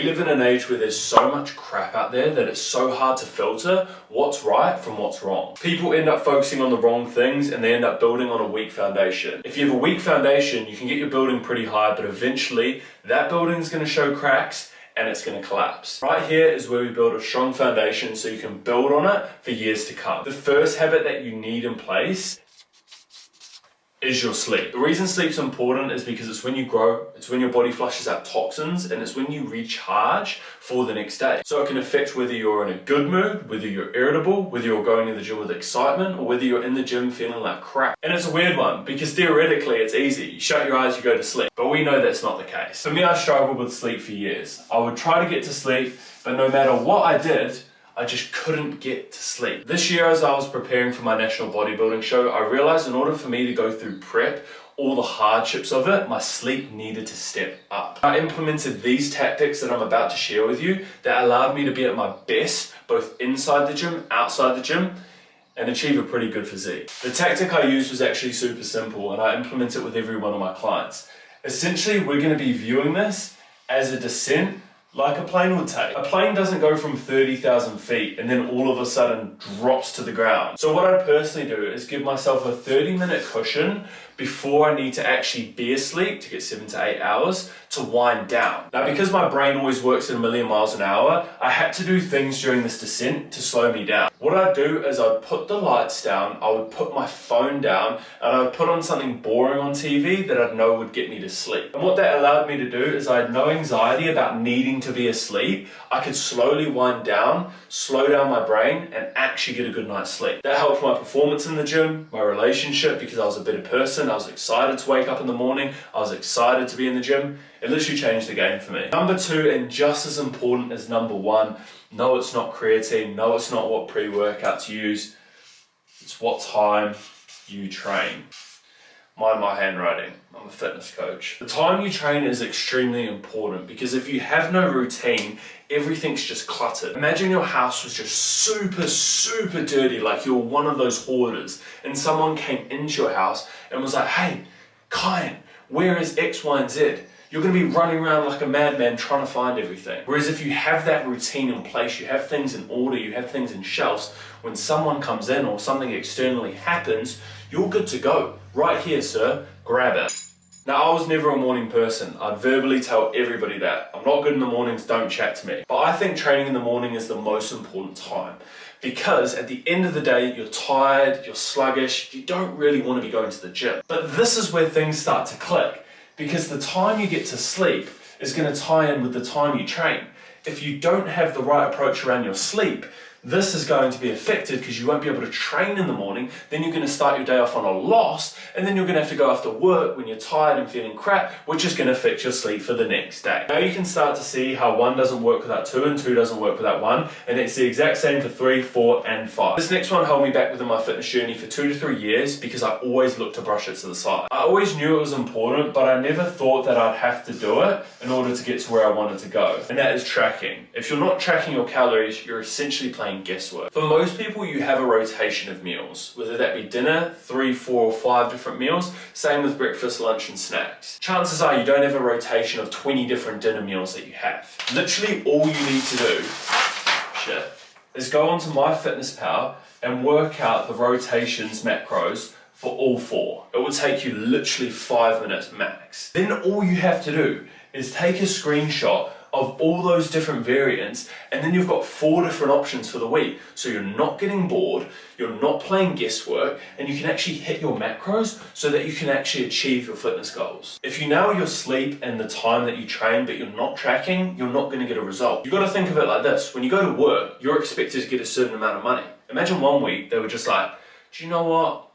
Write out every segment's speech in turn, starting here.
We live in an age where there's so much crap out there that it's so hard to filter what's right from what's wrong. People end up focusing on the wrong things and they end up building on a weak foundation. If you have a weak foundation, you can get your building pretty high, but eventually that building is going to show cracks and it's going to collapse. Right here is where we build a strong foundation so you can build on it for years to come. The first habit that you need in place is your sleep. The reason sleep's important is because it's when you grow, it's when your body flushes out toxins, and it's when you recharge for the next day. So it can affect whether you're in a good mood, whether you're irritable, whether you're going to the gym with excitement, or whether you're in the gym feeling like crap. And it's a weird one, because theoretically it's easy. You shut your eyes, you go to sleep. But we know that's not the case. For me, I struggled with sleep for years. I would try to get to sleep, but no matter what I did, I just couldn't get to sleep. This year, as I was preparing for my national bodybuilding show, I realized in order for me to go through prep, all the hardships of it, my sleep needed to step up. I implemented these tactics that I'm about to share with you that allowed me to be at my best, both inside the gym, outside the gym, and achieve a pretty good physique. The tactic I used was actually super simple, and I implement it with every one of my clients. Essentially, we're gonna be viewing this as a descent like a plane would take. A plane doesn't go from 30,000 feet and then all of a sudden drops to the ground. So what I personally do is give myself a 30-minute cushion before I need to actually be asleep to get 7 to 8 hours to wind down. Now, because my brain always works at 1,000,000 miles an hour, I had to do things during this descent to slow me down. What I'd do is I'd put the lights down, I would put my phone down, and I would put on something boring on TV that I'd know would get me to sleep. And what that allowed me to do is I had no anxiety about needing to be asleep. I could slowly wind down, slow down my brain, and actually get a good night's sleep. That helped my performance in the gym, my relationship, because I was a better person. I was excited to wake up in the morning. I was excited to be in the gym. It literally changed the game for me. Number 2, and just as important as number 1, no, it's not creatine. No, it's not what pre-workout to use. It's what time you train. Mind my handwriting. I'm a fitness coach. The time you train is extremely important because if you have no routine, everything's just cluttered. Imagine your house was just super dirty, like you're one of those hoarders, and someone came into your house and was like, hey, Kyan, where is X, Y, and Z? You're going to be running around like a madman trying to find everything. Whereas if you have that routine in place, you have things in order, you have things in shelves, when someone comes in or something externally happens, you're good to go. Right here, sir, grab it. Now, I was never a morning person. I'd verbally tell everybody that. I'm not good in the mornings, don't chat to me. But I think training in the morning is the most important time. Because at the end of the day, you're tired, you're sluggish, you don't really want to be going to the gym. But this is where things start to click. Because the time you get to sleep is going to tie in with the time you train. If you don't have the right approach around your sleep, this is going to be affected because you won't be able to train in the morning. Then you're going to start your day off on a loss, and then you're going to have to go after work when you're tired and feeling crap, which is going to affect your sleep for the next day. Now you can start to see how 1 doesn't work without 2 and 2 doesn't work without 1, and it's the exact same for 3, 4, and 5. This next one held me back within my fitness journey for 2 to 3 years because I always looked to brush it to the side. I always knew it was important, but I never thought that I'd have to do it in order to get to where I wanted to go, and that is tracking. If you're not tracking your calories, you're essentially playing guesswork. For most people, you have a rotation of meals, whether that be dinner, 3, 4, or 5 different meals, same with breakfast, lunch, and snacks. Chances are you don't have a rotation of 20 different dinner meals that you have. Literally all you need to do, is go onto MyFitnessPal and work out the rotations macros for all 4. It will take you literally 5 minutes max. Then all you have to do is take a screenshot of all those different variants, and then you've got 4 different options for the week. So you're not getting bored, you're not playing guesswork, and you can actually hit your macros so that you can actually achieve your fitness goals. If you nail your sleep and the time that you train, but you're not tracking, you're not going to get a result. You've got to think of it like this. When you go to work, you're expected to get a certain amount of money. Imagine one week they were just like, do you know what?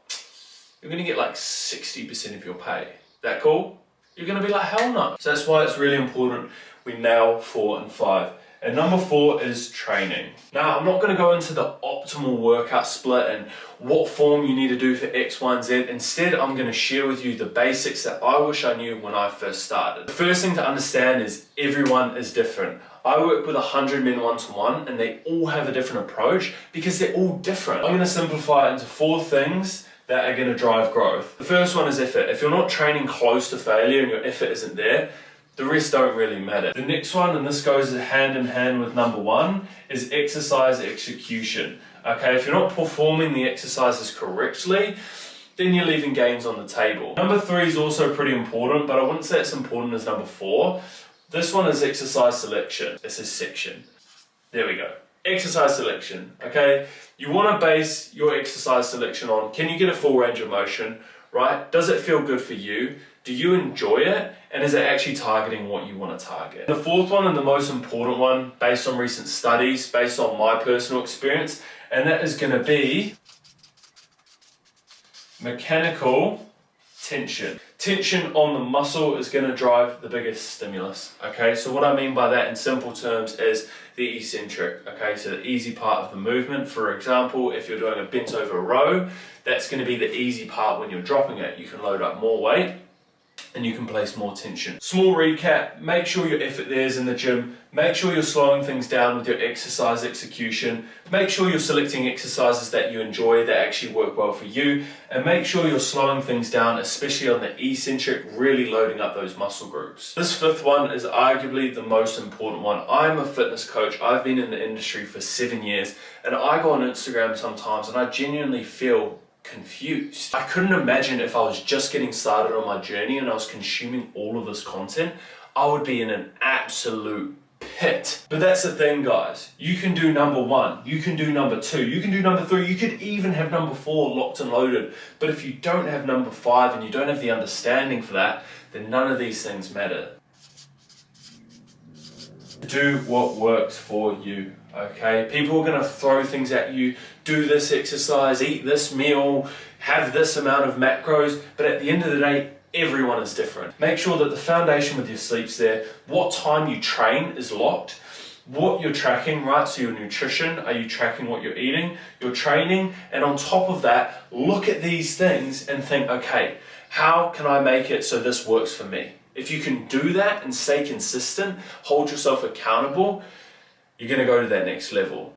You're going to get like 60% of your pay. That cool? You're going to be like, hell no. So that's why it's really important we nail 4 and 5. And number 4 is training. Now, I'm not going to go into the optimal workout split and what form you need to do for X, Y, and Z. Instead, I'm going to share with you the basics that I wish I knew when I first started. The first thing to understand is everyone is different. I work with 100 men one-to-one, and they all have a different approach because they're all different. I'm going to simplify it into 4 things that are going to drive growth. The first one is effort. If you're not training close to failure and your effort isn't there, The rest don't really matter. The next one, and this goes hand in hand with number one, is exercise execution. Okay, if you're not performing the exercises correctly, then you're leaving gains on the table. Number three is also pretty important, but I wouldn't say it's important as number four. This one is exercise selection. This is section. There we go. Exercise selection, okay? You want to base your exercise selection on, can you get a full range of motion, right? Does it feel good for you? Do you enjoy it? And is it actually targeting what you want to target? The fourth one, and the most important one, based on recent studies, based on my personal experience, and that is going to be mechanical tension. Tension on the muscle is going to drive the biggest stimulus, okay? So what I mean by that in simple terms is the eccentric, okay? So the easy part of the movement. For example, if you're doing a bent over row, that's going to be the easy part when you're dropping it. You can load up more weight and you can place more tension. Small recap, make sure your effort there is in the gym. Make sure you're slowing things down with your exercise execution. Make sure you're selecting exercises that you enjoy, that actually work well for you. And make sure you're slowing things down, especially on the eccentric, really loading up those muscle groups. This fifth one is arguably the most important one. I'm a fitness coach. I've been in the industry for 7 years, and I go on Instagram sometimes and I genuinely feel confused. I couldn't imagine if I was just getting started on my journey and I was consuming all of this content, I would be in an absolute pit. But that's the thing, guys. You can do number one, you can do number two, you can do number three, you could even have number four locked and loaded. But if you don't have number five and you don't have the understanding for that, then none of these things matter. Do what works for you, okay? People are going to throw things at you. Do this exercise, eat this meal, have this amount of macros, but at the end of the day, everyone is different. Make sure that the foundation with your sleep's there. What time you train is locked. What you're tracking, right? So your nutrition, are you tracking what you're eating? Your training, and on top of that, look at these things and think, okay, how can I make it so this works for me? If you can do that and stay consistent, hold yourself accountable, you're going to go to that next level.